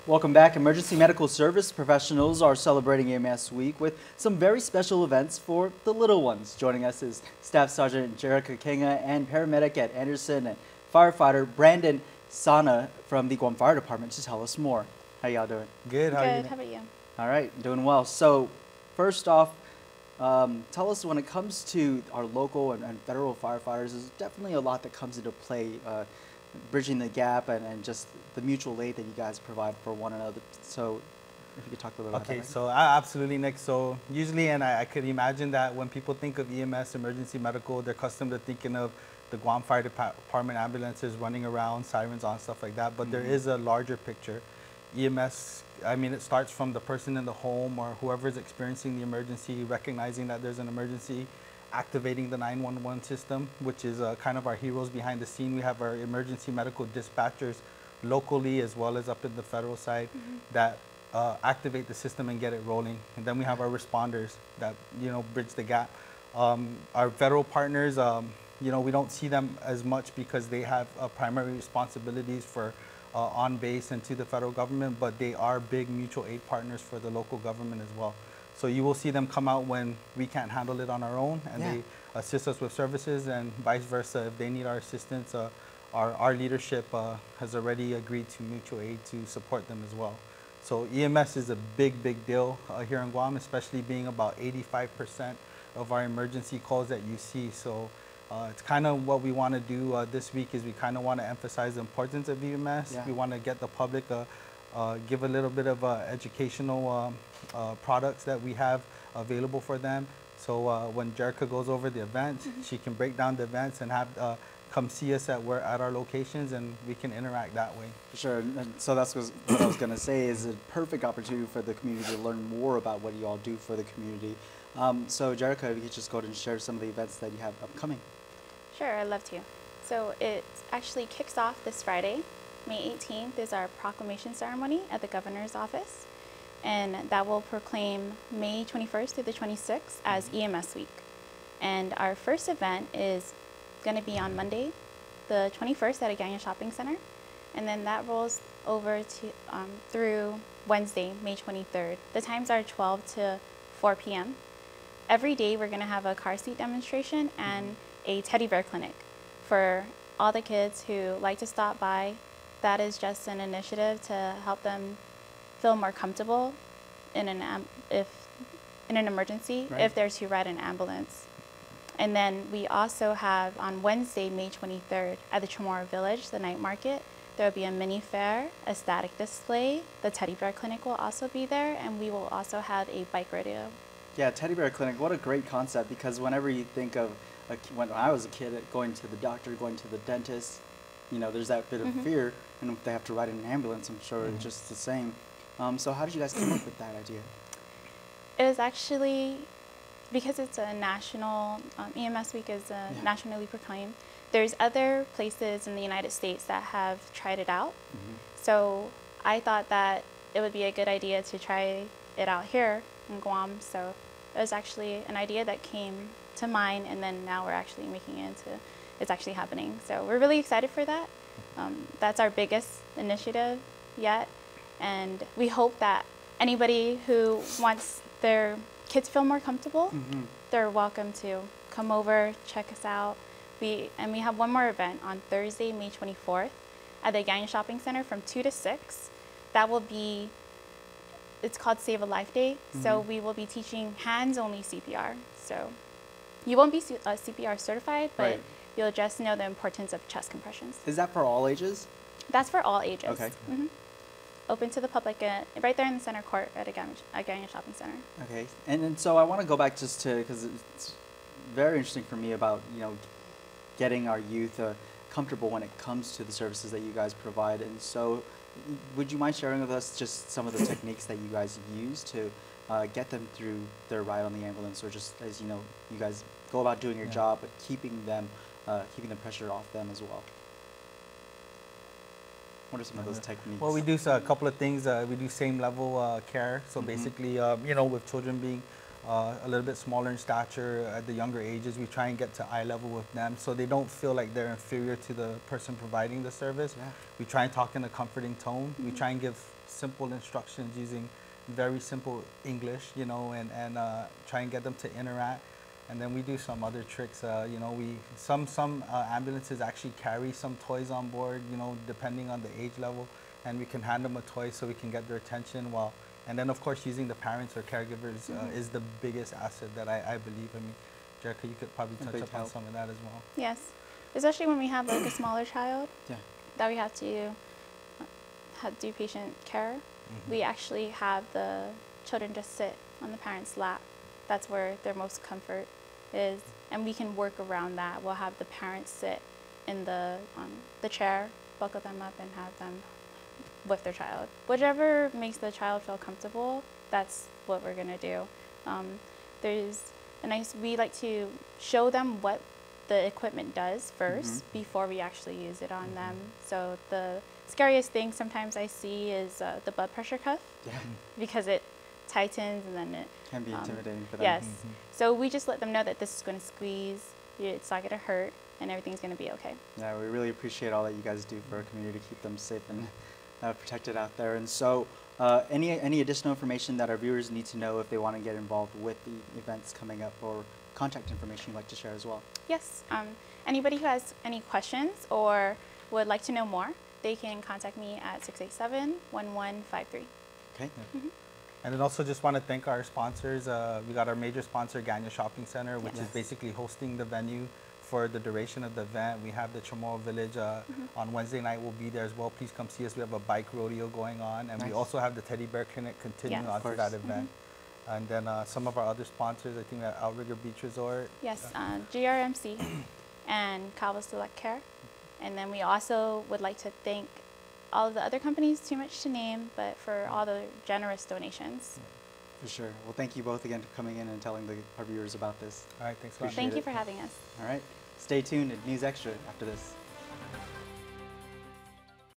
Welcome back. Emergency medical service professionals are celebrating EMS week with some very special events for the little ones. Joining us is Staff Sergeant Jerica Kinga and paramedic at Anderson and firefighter Brandon Sana from the Guam Fire Department to tell us more. How y'all doing? Good. How are you? How about you? All right, doing well. So first off, tell us, when it comes to our local and federal firefighters, there's definitely a lot that comes into play, bridging the gap and just the mutual aid that you guys provide for one another. So if you could talk a little bit about that. Okay, so absolutely, Nick. So usually, and I could imagine that when people think of EMS, emergency medical, they're accustomed to thinking of the Guam Fire Department ambulances running around, sirens on, stuff like that. But there is a larger picture. EMS, I mean, it starts from the person in the home or whoever is experiencing the emergency, recognizing that there's an emergency, activating the 911 system, which is kind of our heroes behind the scene. We have our emergency medical dispatchers locally as well as up in the federal side that activate the system and get it rolling. And then we have our responders that, bridge the gap. Our federal partners, we don't see them as much because they have primary responsibilities for on base and to the federal government, but they are big mutual aid partners for the local government as well. So you will see them come out when we can't handle it on our own, and they assist us with services, and vice versa. If they need our assistance, our leadership has already agreed to mutual aid to support them as well. So EMS is a big, big deal here in Guam, especially being about 85% of our emergency calls that you see. So it's kind of what we want to do this week is we kind of want to emphasize the importance of EMS. We want to get the public, give a little bit of educational products that we have available for them. So when Jerica goes over the event, she can break down the events and have come see us at our locations, and we can interact that way. For sure. And so that's what I was going to say, is a perfect opportunity for the community to learn more about what you all do for the community. So Jerica, if you could just go ahead and share some of the events that you have upcoming. Sure, I'd love to. So it actually kicks off this Friday. May 18th is our proclamation ceremony at the governor's office, and that will proclaim May 21st through the 26th as EMS week. And our first event is going to be on Monday, the 21st at a Gagnon Shopping Center, and then that rolls over to through Wednesday, May 23rd. The times are 12 to 4 p.m. Every day we're going to have a car seat demonstration and a teddy bear clinic for all the kids who like to stop by. That is just an initiative to help them feel more comfortable in an emergency, if they're to ride an ambulance. And then we also have on Wednesday, May 23rd, at the Chamorro Village, the night market, there will be a mini fair, a static display. The teddy bear clinic will also be there, and we will also have a bike rodeo. Yeah, teddy bear clinic, what a great concept, because whenever you think of, when I was a kid, going to the doctor, going to the dentist, there's that bit of fear, and if they have to ride in an ambulance, I'm sure it's just the same. So how did you guys come up with that idea? It was actually, because it's a national, EMS week is nationally proclaimed, there's other places in the United States that have tried it out. So I thought that it would be a good idea to try it out here in Guam. So it was actually an idea that came to mind, and then now we're actually making it into, it's actually happening. So we're really excited for that. That's our biggest initiative yet. And we hope that anybody who wants their kids feel more comfortable, they're welcome to come over, check us out. We have one more event on Thursday, May 24th at the Gagnon Shopping Center from 2 to 6. That will be, it's called Save a Life Day. So we will be teaching hands-only CPR. So you won't be CPR certified, but you'll just know the importance of chest compressions. Is that for all ages? That's for all ages. Okay. Open to the public, right there in the center court at a Gagnon Shopping Center. Okay, and so I want to go back just to, because it's very interesting for me about, getting our youth comfortable when it comes to the services that you guys provide. And so would you mind sharing with us just some of the techniques that you guys use to get them through their ride on the ambulance, or just as you guys go about doing your job, but keeping the pressure off them as well? What are some of those techniques? Well, we do a couple of things. We do same level care. So basically, with children being a little bit smaller in stature at the younger ages, we try and get to eye level with them so they don't feel like they're inferior to the person providing the service. We try and talk in a comforting tone. We try and give simple instructions using very simple English, you know, and try and get them to interact. And then we do some other tricks. You know, some ambulances actually carry some toys on board, you know, depending on the age level, and we can hand them a toy so we can get their attention while. And then, of course, using the parents or caregivers is the biggest asset that I believe. I mean, Jerica, you could probably touch up on some of that as well. Yes, especially when we have like a smaller child that we have to do patient care. We actually have the children just sit on the parent's lap. That's where their most comfort is, and we can work around that. We'll have the parents sit in the chair, buckle them up, and have them with their child. Whichever makes the child feel comfortable, that's what we're gonna do. We like to show them what the equipment does first before we actually use it on them. So the scariest thing sometimes I see is the blood pressure cuff, because it tightens and then it can be intimidating for them. Yes. So we just let them know that this is going to squeeze, it's not going to hurt, and everything's going to be okay. Yeah, we really appreciate all that you guys do for our community to keep them safe and protected out there. And so any additional information that our viewers need to know if they want to get involved with the events coming up, or contact information you'd like to share as well? Yes. Anybody who has any questions or would like to know more, they can contact me at 687-1153. Okay. And then also just want to thank our sponsors. We got our major sponsor, Ganya Shopping Center, which is basically hosting the venue for the duration of the event. We have the Chamorro Village on Wednesday night. We'll be there as well. Please come see us. We have a bike rodeo going on. And we also have the Teddy Bear Clinic continuing on to that event. And then some of our other sponsors, I think we have Outrigger Beach Resort. Yes, GRMC and Cabo Select Care. And then we also would like to thank all of the other companies, too much to name, but for all the generous donations. For sure. Well, thank you both again for coming in and telling our viewers about this. All right, thanks a lot. Thank you for having us. All right. Stay tuned at News Extra after this.